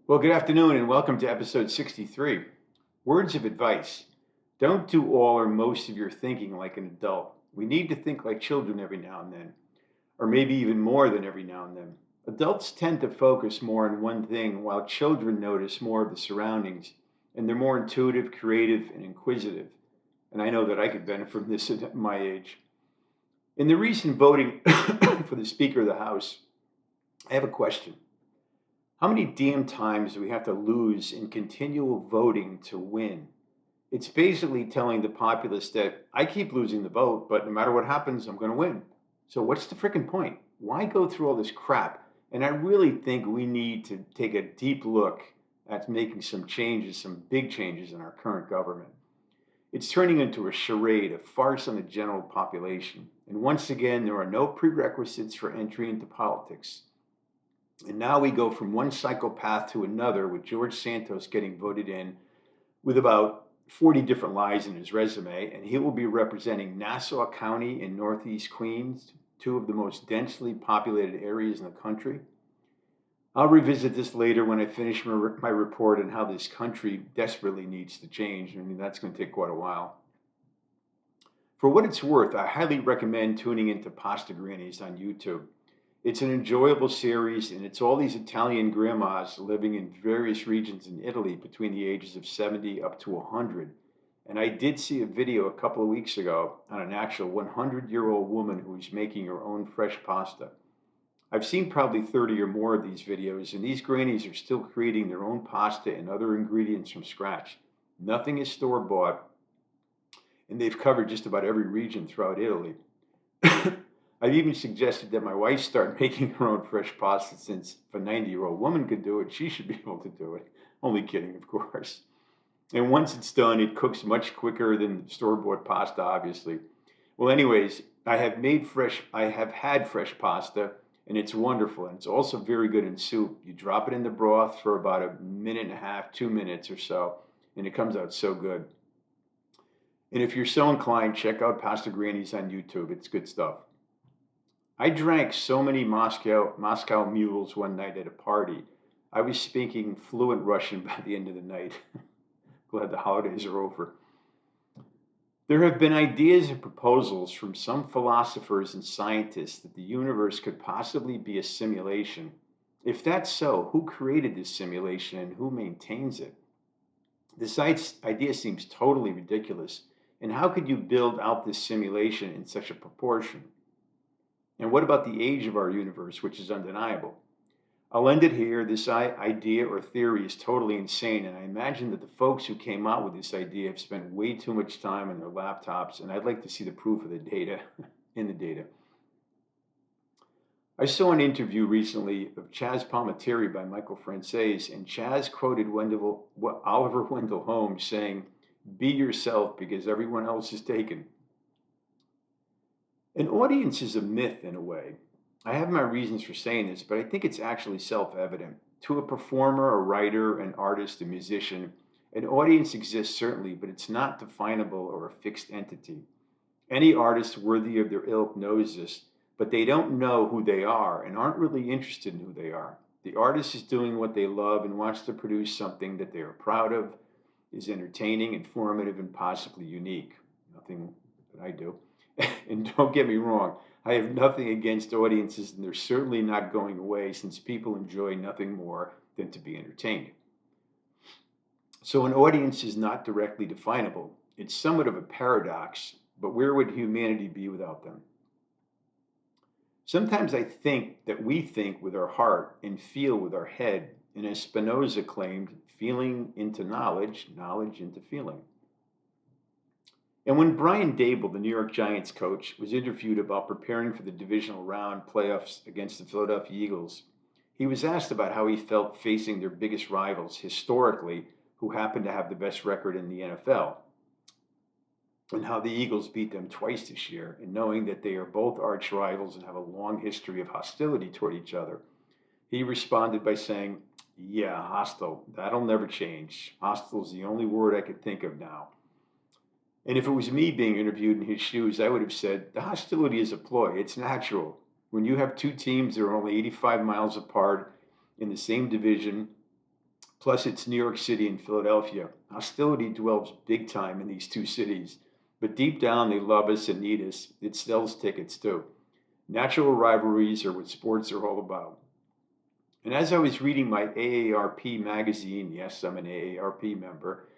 Well, good afternoon and welcome to episode 63. Words of advice. Don't do all or most of your thinking like an adult. We need to think like children every now and then, or maybe even more than every now and then. Adults tend to focus more on one thing while children notice more of the surroundings, and they're more intuitive, creative, and inquisitive. And I know that I could benefit from this at my age. In the recent voting for the Speaker of the House, I have a question. How many damn times do we have to lose in continual voting to win? It's basically telling the populace that I keep losing the vote, but no matter what happens, I'm going to win. So what's the freaking point? Why go through all this crap? And I really think we need to take a deep look at making some changes, some big changes in our current government. It's turning into a charade, a farce on the general population. And once again, there are no prerequisites for entry into politics. And now we go from one psychopath to another with George Santos getting voted in with about 40 different lies in his resume. And he will be representing Nassau County in Northeast Queens, two of the most densely populated areas in the country. I'll revisit this later when I finish my report on how this country desperately needs to change. I mean, that's going to take quite a while. For what it's worth, I highly recommend tuning into Pasta Grannies on YouTube. It's an enjoyable series, and it's all these Italian grandmas living in various regions in Italy between the ages of 70 up to 100. And I did see a video a couple of weeks ago on an actual 100-year-old woman who was making her own fresh pasta. I've seen probably 30 or more of these videos, and these grannies are still creating their own pasta and other ingredients from scratch. Nothing is store-bought, and they've covered just about every region throughout Italy. I've even suggested that my wife start making her own fresh pasta since if a 90-year-old woman could do it, she should be able to do it. Only kidding, of course. And once it's done, it cooks much quicker than store-bought pasta, obviously. Well, anyways, I have had fresh pasta, and it's wonderful. And it's also very good in soup. You drop it in the broth for about a minute and a half, 2 minutes or so, and it comes out so good. And if you're so inclined, check out Pasta Grannies on YouTube. It's good stuff. I drank so many Moscow Mules one night at a party. I was speaking fluent Russian by the end of the night. Glad the holidays are over. There have been ideas and proposals from some philosophers and scientists that the universe could possibly be a simulation. If that's so, who created this simulation and who maintains it? This idea seems totally ridiculous. And how could you build out this simulation in such a proportion? And what about the age of our universe, which is undeniable? I'll end it here. This idea or theory is totally insane, and I imagine that the folks who came out with this idea have spent way too much time on their laptops, and I'd like to see the proof of the data in the data. I saw an interview recently of Chaz Palminteri by Michael Frances, and Chaz quoted Oliver Wendell Holmes saying, "Be yourself because everyone else is taken." An audience is a myth in a way. I have my reasons for saying this, but I think it's actually self evident. To a performer, a writer, an artist, a musician, an audience exists certainly, but it's not definable or a fixed entity. Any artist worthy of their ilk knows this, but they don't know who they are and aren't really interested in who they are. The artist is doing what they love and wants to produce something that they are proud of, is entertaining, informative, and possibly unique. Nothing that I do. And don't get me wrong, I have nothing against audiences, and they're certainly not going away since people enjoy nothing more than to be entertained. So, an audience is not directly definable. It's somewhat of a paradox, but where would humanity be without them? Sometimes I think that we think with our heart and feel with our head, and as Spinoza claimed, feeling into knowledge, knowledge into feeling. And when Brian Dable, the New York Giants coach, was interviewed about preparing for the divisional round playoffs against the Philadelphia Eagles, he was asked about how he felt facing their biggest rivals historically, who happened to have the best record in the NFL, and how the Eagles beat them twice this year, and knowing that they are both arch rivals and have a long history of hostility toward each other. He responded by saying, "Yeah, hostile. That'll never change. Hostile is the only word I could think of now." And if it was me being interviewed in his shoes, I would have said, the hostility is a ploy. It's natural. When you have two teams that are only 85 miles apart in the same division Plus, it's New York City and Philadelphia. Hostility dwells big time in these two cities. But deep down, they love us and need us. It sells tickets too. Natural rivalries are what sports are all about. And as I was reading my AARP magazine, yes, I'm an AARP member,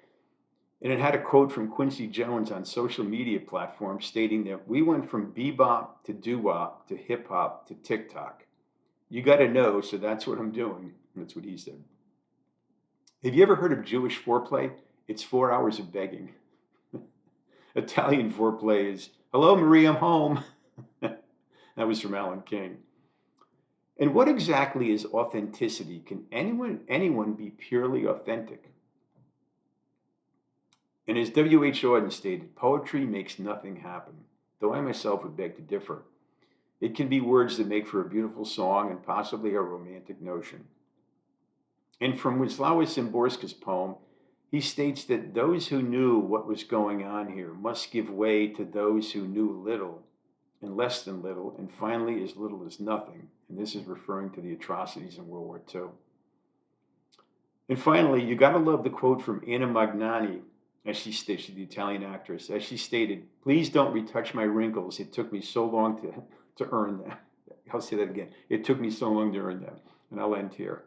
and it had a quote from Quincy Jones on social media platforms stating that we went from bebop to doo-wop to hip hop to TikTok. You got to know, so that's what I'm doing. That's what he said. Have you ever heard of Jewish foreplay? It's 4 hours of begging. Italian foreplay is, hello, Marie, I'm home. That was from Alan King. And what exactly is authenticity? Can anyone be purely authentic? And as W.H. Auden stated, poetry makes nothing happen, though I myself would beg to differ. It can be words that make for a beautiful song and possibly a romantic notion. And from Wisława Szymborska's poem, he states that those who knew what was going on here must give way to those who knew little and less than little, and finally as little as nothing. And this is referring to the atrocities in World War II. And finally, you got to love the quote from Anna Magnani, as she stated, she's the Italian actress, as she stated, please don't retouch my wrinkles. It took me so long to earn them. I'll say that again. It took me so long to earn them. And I'll end here.